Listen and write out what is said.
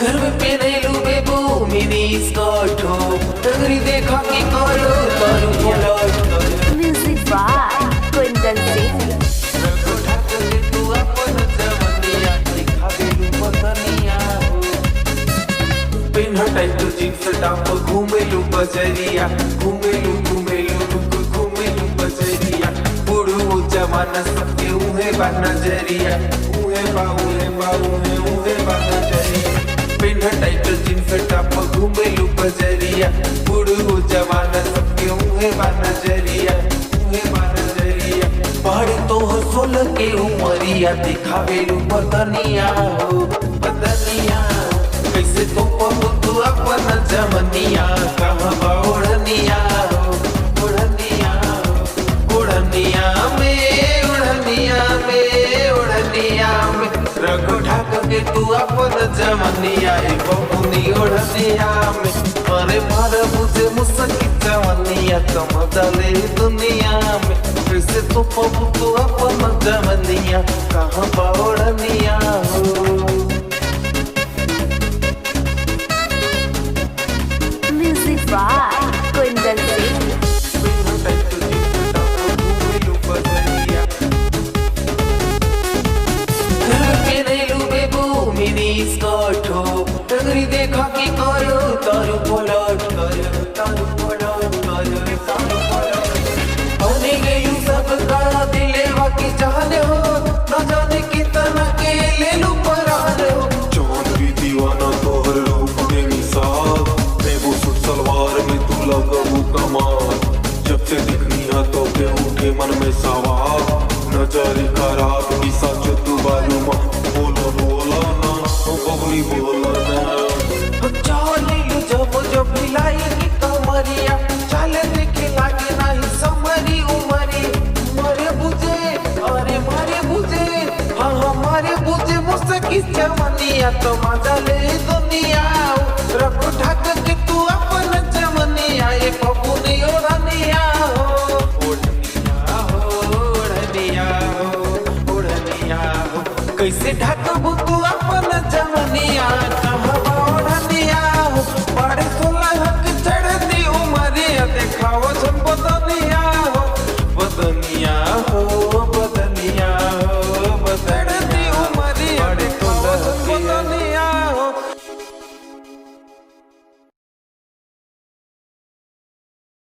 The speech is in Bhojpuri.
घर में पहनैलू बेबू मिनी स्कर्ट हो डगरी देखा के करो तारू पलट म्यूजिक बाय कुंदन सिंह। रखो ठाक के तू अपन जवनिया दिखा देलू पतनिया हो पिन हटाई तो जीन्स टॉप घूमेलू बजरिया घूमेलू बजरिया बूढ़ू जमाना सबके उहे बा नजरिया उहे बा नजरिया पिन टाइट जीन्स टॉप घूमेलू बजरिया बूढ़ू जमाना सबके उहे बा नजरिया पहाड़ी तो सोल के उमरिया दिखावेलू बदनिया हो कैसे तो तू अपन जमनिया कहाँ बा ओढ़निया हो ओढ़निया में रखो ढाक के तू अपन जमनिया बबुनी ओढ़निया में अरे मार मुझे मुसकी जमनिया कम डाले दुनिया में कैसे तो तू अपन जमनिया कहाँ बा ओढ़निया हो music by Kundan Singh. Skirt हो डगरी देखा कि करो तारू पलट बने गई सब का दिलेवा की जाने हो न जाने कितना के ले लू पराने हो चांद भी दीवाना तोहर रूप के मिसाल बेबू सूट सलवार में तू लगबू कमाल जब से दिखनी है तो के उठे मन में सवाल नजर खराब की सच तू बालू माँ बोलो ना बबरी बोलो ना चाले जब भिलाई की कमरिया चाले देखे लागे नहीं समरी उमरी मारे बुझे हाँ हमारे बुझे मुझसे किस जमनिया तो मजा ले दुनिया रखो ढाक के तू अपन जमनिया ये बबुनी ओढ़निया हो कैसे ढाकबू तू अपन जमनिया